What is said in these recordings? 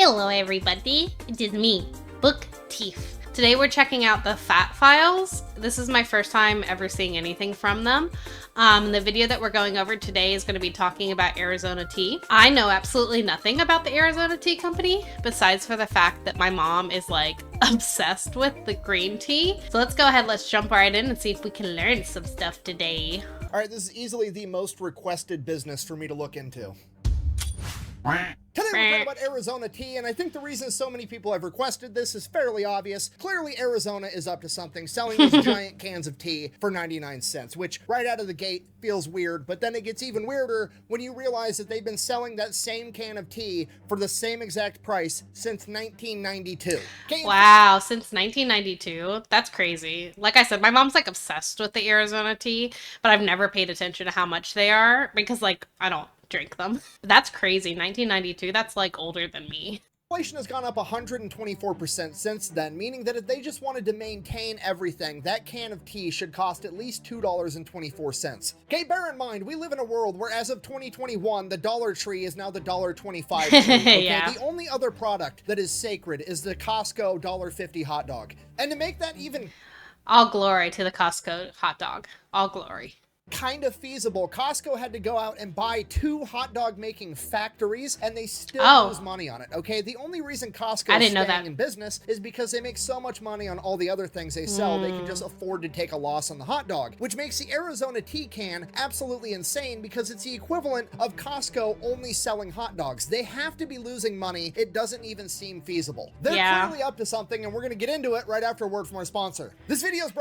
Hello everybody, it is me, Book Teeth. Today we're checking out the Fat Files. This is my first time ever seeing anything from them. The video that we're going over today is going to be talking about Arizona tea. I know absolutely nothing about the Arizona Tea Company, besides for the fact that my mom is like obsessed with the green tea. So let's go ahead, let's jump right in and see if we can learn some stuff today. All right, this is easily the most requested business for me to look into. Today we're talking about Arizona tea, and I think the reason so many people have requested this is fairly obvious. Clearly, Arizona is up to something, selling these giant cans of tea for 99 cents, which right out of the gate feels weird, but then it gets even weirder when you realize that they've been selling that same can of tea for the same exact price since 1992. Wow, since 1992? That's crazy. Like I said, my mom's like obsessed with the Arizona tea, but I've never paid attention to how much they are because like, I don't drink them. That's crazy. 1992, that's like older than me. Inflation has gone up 124% since then, meaning that if they just wanted to maintain everything, that can of tea should cost at least $2.24. Okay, bear in mind, we live in a world where as of 2021, the Dollar Tree is now the $1.25 tree. Okay? Yeah. The only other product that is sacred is the Costco $1.50 hot dog. And to make that even all glory to the Costco hot dog. All glory. Kind of feasible, Costco had to go out and buy 2 hot dog making factories, and they still lose money on it. Okay, the only reason Costco is staying in business is because they make so much money on all the other things they sell, they can just afford to take a loss on the hot dog, which makes the Arizona tea can absolutely insane because it's the equivalent of Costco only selling hot dogs. They have to be losing money. It doesn't even seem feasible. They're clearly up to something, and we're gonna get into it right after a word from our sponsor. This video is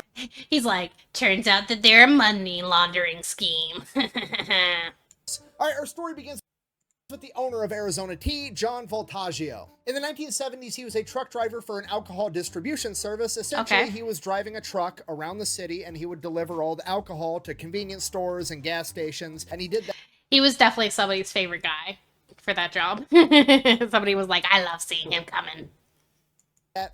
He's like, turns out that they're a money laundering scheme. All right, our story begins with the owner of Arizona Tea, John Voltaggio. In the 1970s, he was a truck driver for an alcohol distribution service. Essentially, he was driving a truck around the city, and he would deliver all the alcohol to convenience stores and gas stations, and he did that. He was definitely somebody's favorite guy for that job. Somebody was like, I love seeing him coming.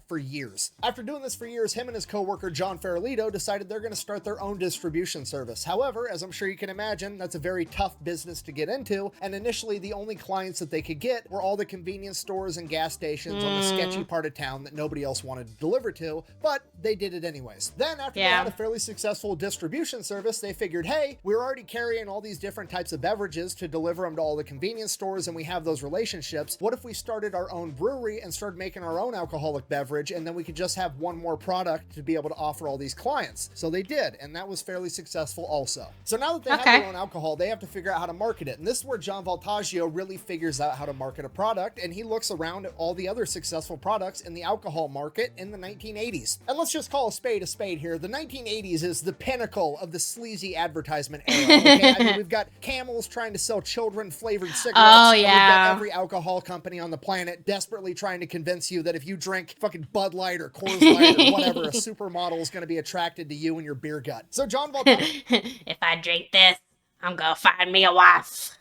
For years. After doing this for years, him and his co-worker John Farolito decided they're going to start their own distribution service. However, as I'm sure you can imagine, that's a very tough business to get into, and initially the only clients that they could get were all the convenience stores and gas stations on the sketchy part of town that nobody else wanted to deliver to, but they did it anyways. Then after they had a fairly successful distribution service, they figured, hey, we're already carrying all these different types of beverages to deliver them to all the convenience stores, and we have those relationships. What if we started our own brewery and started making our own alcoholic beverage, and then we could just have one more product to be able to offer all these clients? So they did, and that was fairly successful also. So now that they have their own alcohol, they have to figure out how to market it, and this is where John Voltaggio really figures out how to market a product, and he looks around at all the other successful products in the alcohol market in the 1980s. And let's just call a spade here. The 1980s is the pinnacle of the sleazy advertisement era. Okay? I mean, we've got Camels trying to sell children-flavored cigarettes. Oh, We've got every alcohol company on the planet desperately trying to convince you that if you drink fucking Bud Light or Coors Light or whatever, a supermodel is going to be attracted to you and your beer gut. So John if I drink this, I'm going to find me a wife.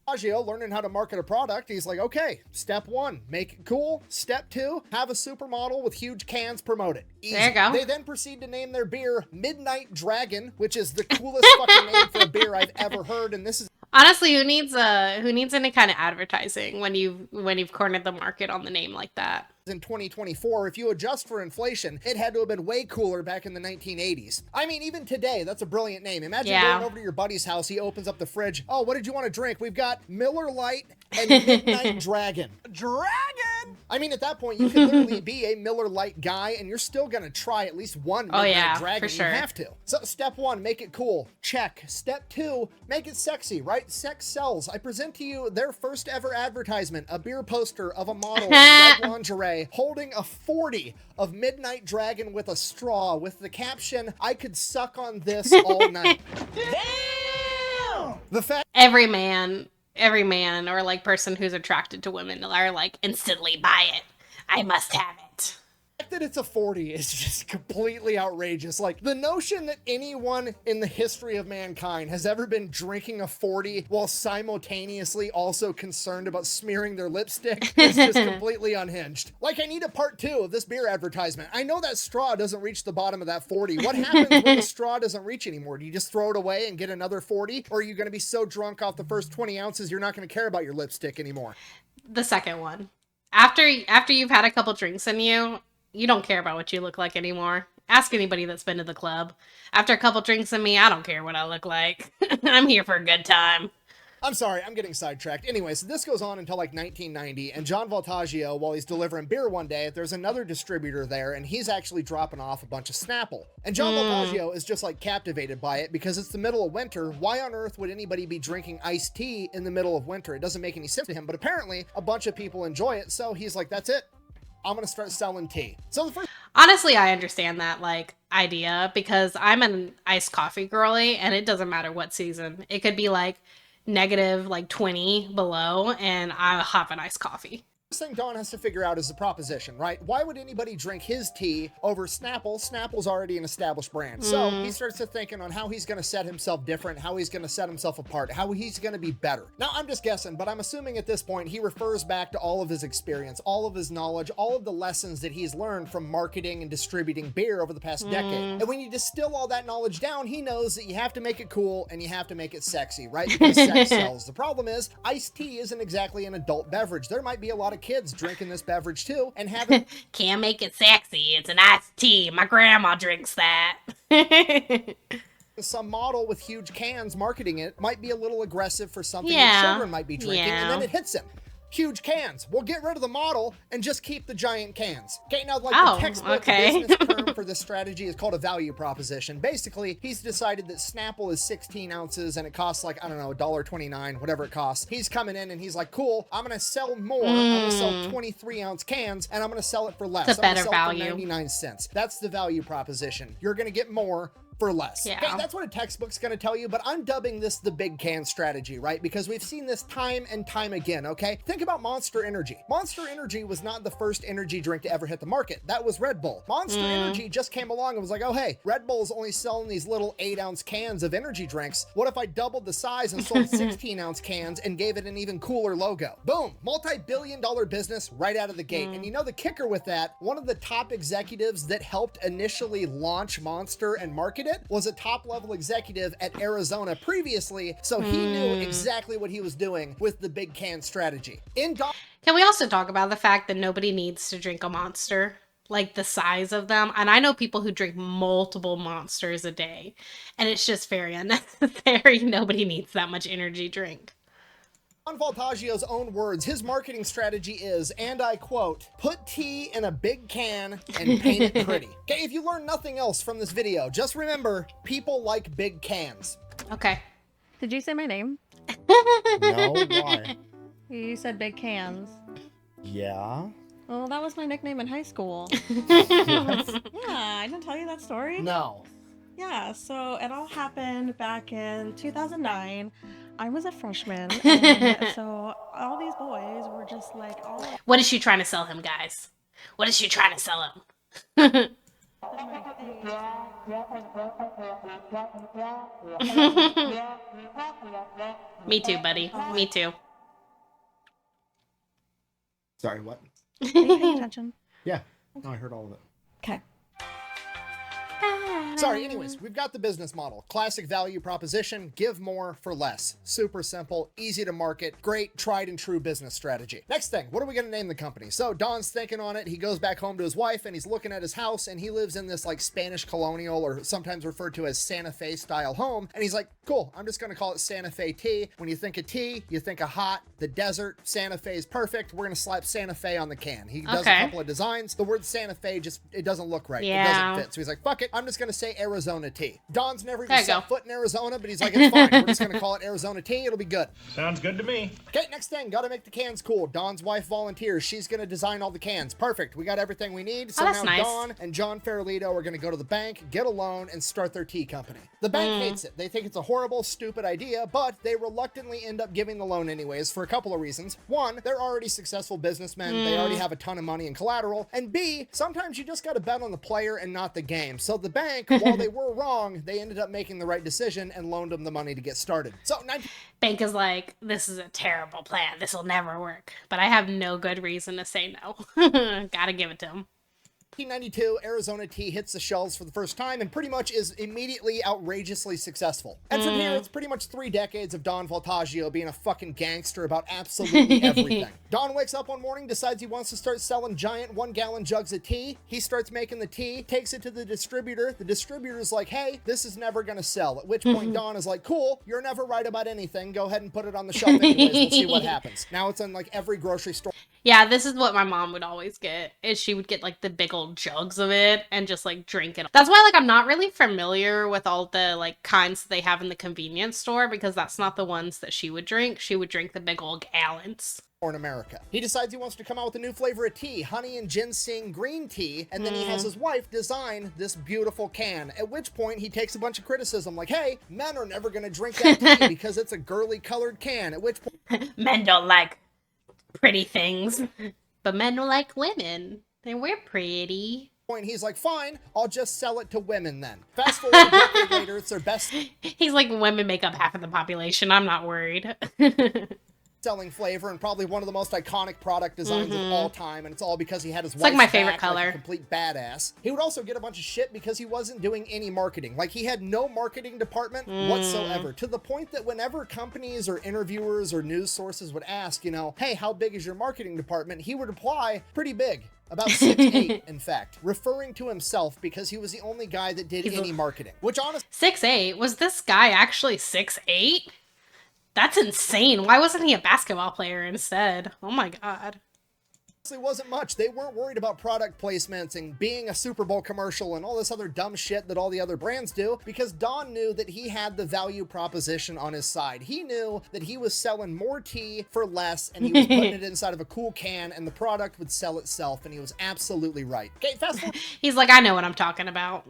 Learning how to market a product, he's like, okay, step 1, make it cool. Step 2, have a supermodel with huge cans promote it. Easy. There you go. They then proceed to name their beer Midnight Dragon, which is the coolest fucking name for a beer I've ever heard, and this is honestly, who needs any kind of advertising when you've cornered the market on the name like that? In 2024, if you adjust for inflation, it had to have been way cooler back in the 1980s. I mean, even today, that's a brilliant name. Imagine going over to your buddy's house, he opens up the fridge. Oh, what did you want to drink? We've got Miller Lite and Midnight Dragon. Dragon! I mean, at that point, you can literally be a Miller Lite guy, and you're still gonna try at least one Midnight Dragon. For sure. You have to. So, step 1, make it cool. Check. Step 2, make it sexy, right? Sex sells. I present to you their first ever advertisement, a beer poster of a model in red lingerie holding a 40 of Midnight Dragon with a straw with the caption, I could suck on this all night. Damn! The fact every man or like person who's attracted to women are like instantly buy it. I must have it. that it's a 40 is just completely outrageous. Like, the notion that anyone in the history of mankind has ever been drinking a 40 while simultaneously also concerned about smearing their lipstick is just completely unhinged. Like, I need a part 2 of this beer advertisement. I know that straw doesn't reach the bottom of that 40. What happens when the straw doesn't reach anymore? Do you just throw it away and get another 40? Or are you going to be so drunk off the first 20 ounces you're not going to care about your lipstick anymore? The second one. After you've had a couple drinks in you, you don't care about what you look like anymore. Ask anybody that's been to the club. After a couple drinks in me, I don't care what I look like. I'm here for a good time. I'm sorry, I'm getting sidetracked. Anyway, so this goes on until like 1990, and John Voltaggio, while he's delivering beer one day, there's another distributor there, and he's actually dropping off a bunch of Snapple. And John Voltaggio is just like captivated by it because it's the middle of winter. Why on earth would anybody be drinking iced tea in the middle of winter? It doesn't make any sense to him, but apparently a bunch of people enjoy it, so he's like, that's it. I'm gonna start selling tea. So the first Honestly, I understand that like idea because I'm an iced coffee girly and it doesn't matter what season. It could be like negative like 20 below and I'll have an iced coffee. thing Don has to figure out is the proposition, right? Why would anybody drink his tea over Snapple? Snapple's already an established brand. So he starts to thinking on how he's going to set himself different, how he's going to set himself apart, how he's going to be better. Now, I'm just guessing, but I'm assuming at this point he refers back to all of his experience, all of his knowledge, all of the lessons that he's learned from marketing and distributing beer over the past decade. And when you distill all that knowledge down, he knows that you have to make it cool and you have to make it sexy, right? Because sex sells. The problem is iced tea isn't exactly an adult beverage. There might be a lot of kids drinking this beverage too and having can't make it sexy. It's an iced tea. My grandma drinks that. some model with huge cans marketing it might be a little aggressive for something Yeah. that children might be drinking, Yeah. and then it hits him. Huge cans. We'll get rid of the model and just keep the giant cans. Okay, now like Oh, the textbook okay. business term for this strategy is called a value proposition. Basically, he's decided that Snapple is 16 ounces and it costs like, I don't know, $1.29, whatever it costs. He's coming in and he's like, cool, I'm gonna sell more. I'm gonna sell 23 ounce cans and I'm gonna sell it for less. It's a I'm gonna better sell it value. for 99 cents. That's the value proposition. You're gonna get more for less. Yeah. Okay, that's what a textbook's going to tell you, but I'm dubbing this the big can strategy, right? Because we've seen this time and time again, okay? Think about Monster Energy. Monster Energy was not the first energy drink to ever hit the market. That was Red Bull. Monster Energy just came along and was like, oh, hey, Red Bull's only selling these little 8-ounce cans of energy drinks. What if I doubled the size and sold 16-ounce cans and gave it an even cooler logo? Boom, multi-billion-dollar business right out of the gate. And you know the kicker with that, one of the top executives that helped initially launch Monster and market it was a top-level executive at Arizona previously, so he knew exactly what he was doing with the big can strategy. Can we also talk about the fact that nobody needs to drink a Monster? Like the size of them. And I know people who drink multiple Monsters a day. And it's just very unnecessary. Nobody needs that much energy drink. Don Voltaggio's own words, his marketing strategy is, and I quote, put tea in a big can and paint it pretty. Okay, if you learn nothing else from this video, just remember, people like big cans. Okay. Did you say my name? No, why? You said big cans. Yeah. Well, that was my nickname in high school. What? Yeah, I didn't tell you that story? No. Yeah, so it all happened back in 2009. I was a freshman, and so all these boys were just like all up What is she trying to sell him, guys? What is she trying to sell him? in my face. Me too, buddy. Me too. Sorry, what? Are you paying attention? Yeah. No, I heard all of it. Okay. Sorry, anyways, we've got the business model. Classic value proposition, give more for less. Super simple, easy to market, great, tried and true business strategy. Next thing, what are we going to name the company? So Don's thinking on it. He goes back home to his wife and he's looking at his house and he lives in this like Spanish colonial or sometimes referred to as Santa Fe style home. And he's like, cool, I'm just going to call it Santa Fe tea. When you think of tea, you think of hot, the desert. Santa Fe is perfect. We're going to slap Santa Fe on the can. He does Okay. a couple of designs. The word Santa Fe just, it doesn't look right. It Yeah. doesn't fit. So he's like, fuck it. I'm just going to say Arizona tea. Don's never There even you set go. foot in Arizona, but he's like, it's fine. We're just going to call it Arizona tea. It'll be good. Sounds good to me. Okay, next thing, gotta make the cans cool. Don's wife volunteers. She's gonna design all the cans. Perfect. We got everything we need. So Oh, that's now nice. Don and John Farolito are gonna go to the bank, get a loan, and start their tea company. The bank hates it. They think it's a horrible, stupid idea, but they reluctantly end up giving the loan anyways for a couple of reasons. One, they're already successful businessmen. They already have a ton of money in collateral. And B, sometimes you just gotta bet on the player and not the game. So the bank, while they were wrong, they ended up making the right decision and loaned them the money to get started. So Bank is like, this is a terrible plan. This will never work. But I have no good reason to say no. Gotta give it to him. 1992, Arizona tea hits the shelves for the first time and pretty much is immediately outrageously successful. And from here, it's pretty much 3 decades of Don Voltaggio being a fucking gangster about absolutely everything. Don wakes up one morning, decides he wants to start selling giant 1-gallon jugs of tea. He starts making the tea, takes it to the distributor. The distributor's like, hey, this is never gonna sell. At which point Don is like, cool, you're never right about anything. Go ahead and put it on the shelf anyways. We'll see what happens. Now it's in like every grocery store. Yeah, this is what my mom would always get, is she would get like the big old jugs of it and just like drink it. That's why like I'm not really familiar with all the like kinds that they have in the convenience store, because that's not the ones that she would drink. She would drink the big old gallons. In America. He decides he wants to come out with a new flavor of tea, honey and ginseng green tea, and then he has his wife design this beautiful can, at which point he takes a bunch of criticism like, hey, men are never going to drink that tea because it's a girly colored can, at which point Men don't like pretty things, but men don't like women. And we're pretty. He's like, fine, I'll just sell it to women then. Fast forward a decade later, it's their best He's like, women make up half of the population. I'm not worried. selling flavor and probably one of the most iconic product designs of all time, and it's all because he had his like wife's my favorite back, color. like a complete badass. He would also get a bunch of shit because he wasn't doing any marketing. Like, he had no marketing department whatsoever, to the point that whenever companies or interviewers or news sources would ask, you know, hey, how big is your marketing department, he would reply, pretty big. About 6'8", in fact, referring to himself because he was the only guy that did any marketing. Which honestly, 6'8"? Was this guy actually 6'8"? That's insane. Why wasn't he a basketball player instead? Oh my god. wasn't much. They weren't worried about product placements and being a Super Bowl commercial and all this other dumb shit that all the other brands do, because Don knew that he had the value proposition on his side. He knew that he was selling more tea for less, and he was putting it inside of a cool can, and the product would sell itself, and he was absolutely right. Okay, fast forward. He's like, I know what I'm talking about.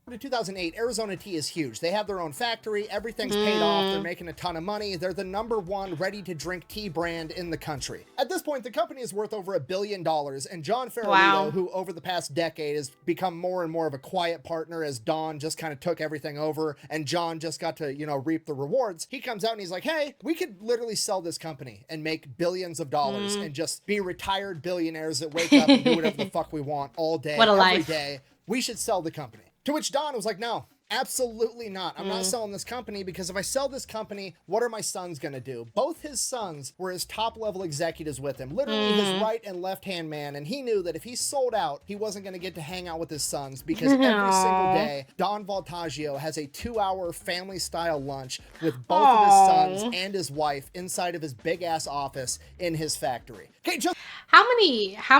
To 2008, Arizona Tea is huge. They have their own factory. Everything's paid off. They're making a ton of money. They're the #1 ready-to-drink tea brand in the country. At this point, the company is worth over $1 billion, and John Farolito, who over the past decade has become more and more of a quiet partner as Don just kind of took everything over, and John just got to, you know, reap the rewards. He comes out and he's like, hey, we could literally sell this company and make billions of dollars and just be retired billionaires that wake up and do whatever the fuck we want all day, every day. We should sell the company. To which Don was like, no, absolutely not. I'm not selling this company, because if I sell this company, what are my sons going to do? Both his sons were his top-level executives with him, literally his right and left-hand man, and he knew that if he sold out, he wasn't going to get to hang out with his sons, because every single day, Don Voltaggio has a 2-hour family-style lunch with both of his sons and his wife inside of his big-ass office in his factory. Okay, just how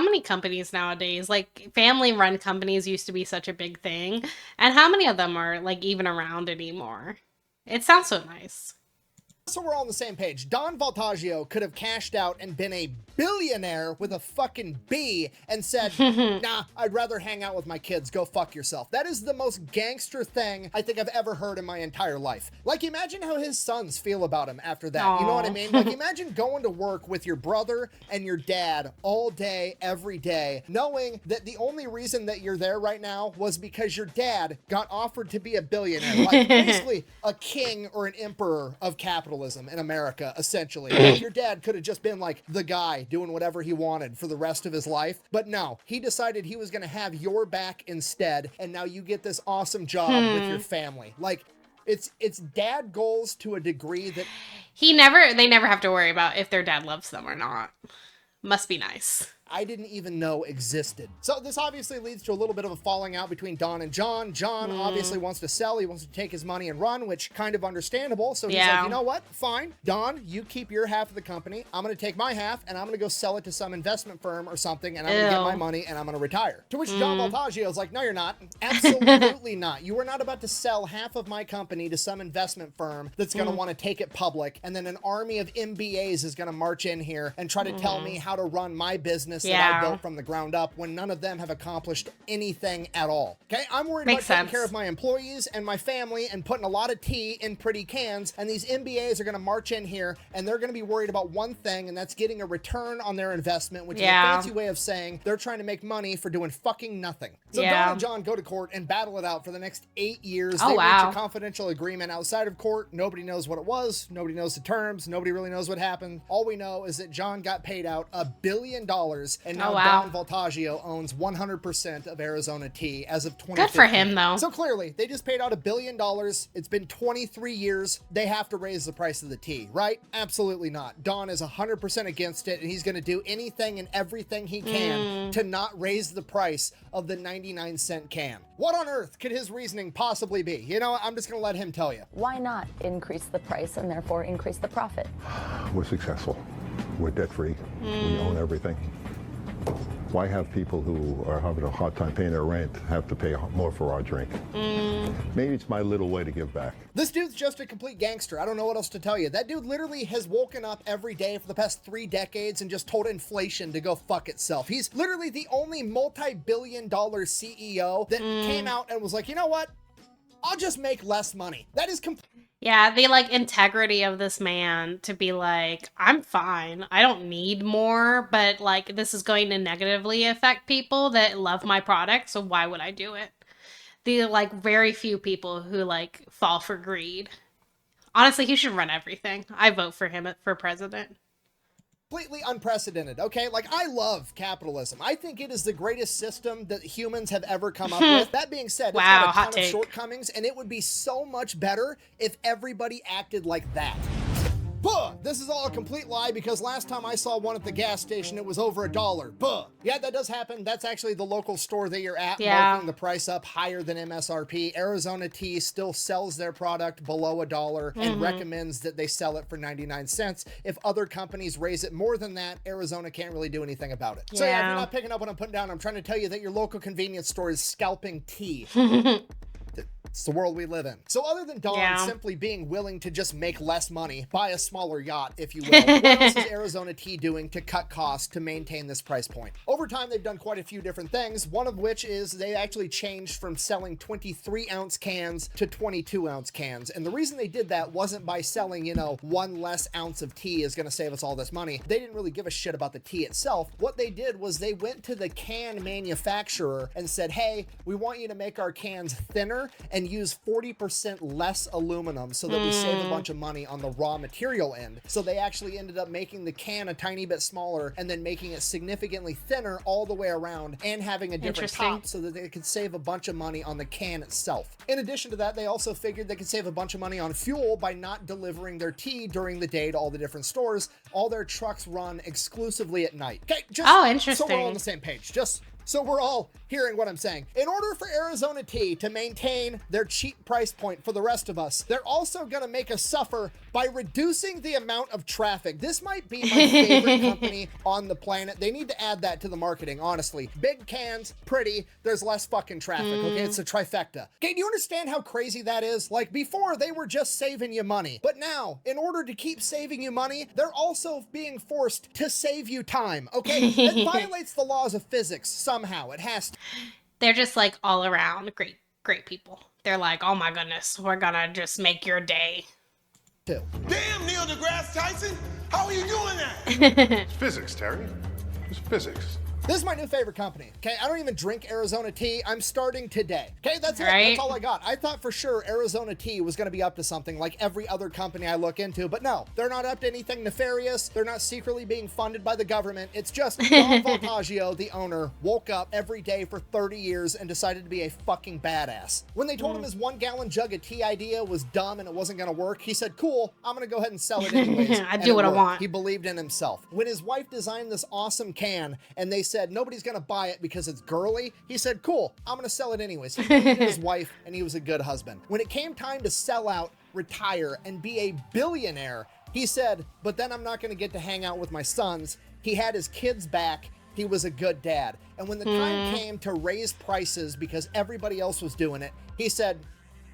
many companies nowadays, like family-run companies used to be such a big thing, and how many of them are like even around anymore? It sounds so nice. So we're all on the same page. Don Voltaggio could have cashed out and been a billionaire with a fucking B and said, nah, I'd rather hang out with my kids. Go fuck yourself. That is the most gangster thing I think I've ever heard in my entire life. Like, imagine how his sons feel about him after that. Aww. You know what I mean? Like, imagine going to work with your brother and your dad all day, every day, knowing that the only reason that you're there right now was because your dad got offered to be a billionaire. Like, basically a king or an emperor of capitalism in America, essentially. Like, your dad could have just been like the guy doing whatever he wanted for the rest of his life, but no, he decided he was going to have your back instead, and now you get this awesome job with your family. Like, it's dad goals to a degree that they never have to worry about if their dad loves them or not. Must be nice. I didn't even know existed. So this obviously leads to a little bit of a falling out between Don and John. John obviously wants to sell. He wants to take his money and run, which kind of understandable. So he's like, you know what? Fine. Don, you keep your half of the company. I'm going to take my half, and I'm going to go sell it to some investment firm or something, and I'm going to get my money, and I'm going to retire. To which John Voltaggio is like, no, you're not. Absolutely not. You are not about to sell half of my company to some investment firm that's going to want to take it public, and then an army of MBAs is going to march in here and try to tell me how to run my business that I built from the ground up, when none of them have accomplished anything at all. Okay, I'm worried about taking care of my employees and my family and putting a lot of tea in pretty cans, and these MBAs are going to march in here and they're going to be worried about one thing, and that's getting a return on their investment, which is a fancy way of saying they're trying to make money for doing fucking nothing. So Don and John go to court and battle it out for the next 8 years. They reach a confidential agreement outside of court. Nobody knows what it was. Nobody knows the terms. Nobody really knows what happened. All we know is that John got paid out $1 billion years, and now Oh, wow. Don Voltaggio owns 100% of Arizona Tea as of 2015. Good for him, though. So clearly, they just paid out $1 billion. It's been 23 years. They have to raise the price of the tea, right? Absolutely not. Don is 100% against it, and he's going to do anything and everything he can to not raise the price of the 99-cent can. What on earth could his reasoning possibly be? You know, I'm just going to let him tell you. Why not increase the price and therefore increase the profit? We're successful. We're debt-free. We own everything. Why have people who are having a hard time paying their rent have to pay more for our drink? Maybe it's my little way to give back. This dude's just a complete gangster. I don't know what else to tell you. That dude literally has woken up every day for the past 3 decades and just told inflation to go fuck itself. He's literally the only multi-billion-dollar CEO that came out and was like, you know what? I'll just make less money. That is Yeah, the like integrity of this man to be like, I'm fine. I don't need more, but like this is going to negatively affect people that love my product, so why would I do it? The like very few people who like fall for greed. Honestly, he should run everything. I vote for him for president. completely unprecedented, okay? Like, I love capitalism. I think it is the greatest system that humans have ever come up with. That being said, it's Wow, got a hot ton of take. shortcomings, and it would be so much better if everybody acted like that. Buh! This is all a complete lie because last time I saw one at the gas station, it was over $1. Buh! Yeah, that does happen. That's actually the local store that you're at, Yeah. marking the price up higher than MSRP. Arizona Tea still sells their product below $1 and recommends that they sell it for 99 cents. If other companies raise it more than that, Arizona can't really do anything about it. So yeah, if Yeah. you're not picking up what I'm putting down, I'm trying to tell you that your local convenience store is scalping tea. It's the world we live in. So other than Don Yeah. simply being willing to just make less money, buy a smaller yacht, if you will, what else is Arizona Tea doing to cut costs to maintain this price point? Over time, they've done quite a few different things, one of which is they actually changed from selling 23-ounce cans to 22-ounce cans. And the reason they did that wasn't by selling, 1 less ounce of tea is going to save us all this money. They didn't really give a shit about the tea itself. What they did was they went to the can manufacturer and said, hey, we want you to make our cans thinner and use 40% less aluminum so that we save a bunch of money on the raw material end. So they actually ended up making the can a tiny bit smaller and then making it significantly thinner all the way around and having a different Interesting. top so that they could save a bunch of money on the can itself. In addition to that, they also figured they could save a bunch of money on fuel by not delivering their tea during the day to all the different stores. All their trucks run exclusively at night. Okay, just Oh, so we're interesting. all on the same page. Just so we're all hearing what I'm saying. In order for Arizona Tea to maintain their cheap price point for the rest of us, they're also going to make us suffer by reducing the amount of traffic. This might be my favorite company on the planet. They need to add that to the marketing, honestly. Big cans, pretty, there's less fucking traffic, okay? It's a trifecta. Okay, do you understand how crazy that is? Like, before, they were just saving you money. But now, in order to keep saving you money, they're also being forced to save you time, okay? It violates the laws of physics somehow. It has to. They're just like all around great people. They're like, oh my goodness, we're gonna just make your day. Too. Damn, Neil deGrasse Tyson! How are you doing that? It's physics, Terry. It's physics. This is my new favorite company. Okay, I don't even drink Arizona Tea. I'm starting today. Okay, that's it. Right. That's all I got. I thought for sure Arizona Tea was going to be up to something like every other company I look into, but no, they're not up to anything nefarious. They're not secretly being funded by the government. It's just Don Voltaggio, the owner, woke up every day for 30 years and decided to be a fucking badass. When they told him his 1-gallon jug of tea idea was dumb and it wasn't going to work, he said, cool, I'm going to go ahead and sell it anyways. I And do it what I worked. want. He believed in himself. When his wife designed this awesome can and they said, nobody's going to buy it because it's girly, he said, cool, I'm going to sell it anyways. He believed in his wife and he was a good husband. When it came time to sell out, retire, and be a billionaire, he said, but then I'm not going to get to hang out with my sons. He had his kids back. He was a good dad. And when the time came to raise prices because everybody else was doing it, he said,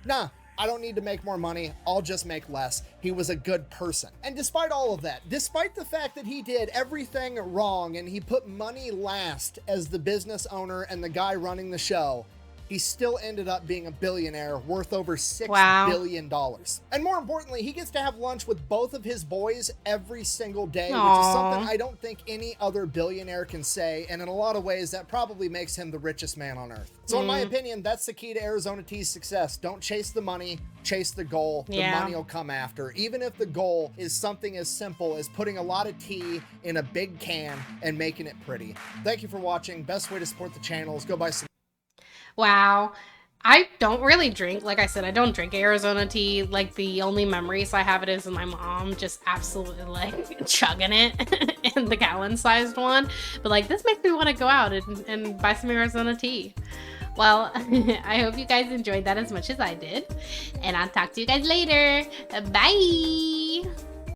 nah, I don't need to make more money. I'll just make less. He was a good person. And despite all of that, despite the fact that he did everything wrong and he put money last as the business owner and the guy running the show, he still ended up being a billionaire worth over $6 Wow. billion. And more importantly, he gets to have lunch with both of his boys every single day, which is Aw. something I don't think any other billionaire can say. And in a lot of ways, that probably makes him the richest man on earth. So in my opinion, that's the key to Arizona Tea's success. Don't chase the money, chase the goal. The Yeah. money will come after. Even if the goal is something as simple as putting a lot of tea in a big can and making it pretty. Thank you for watching. Best way to support the channel is go buy some. Wow. I don't really drink. Like I said, I don't drink Arizona tea. Like, the only memories I have it is of my mom just absolutely like chugging it in the gallon-sized one. But like, this makes me want to go out and buy some Arizona tea. Well, I hope you guys enjoyed that as much as I did. And I'll talk to you guys later. Bye!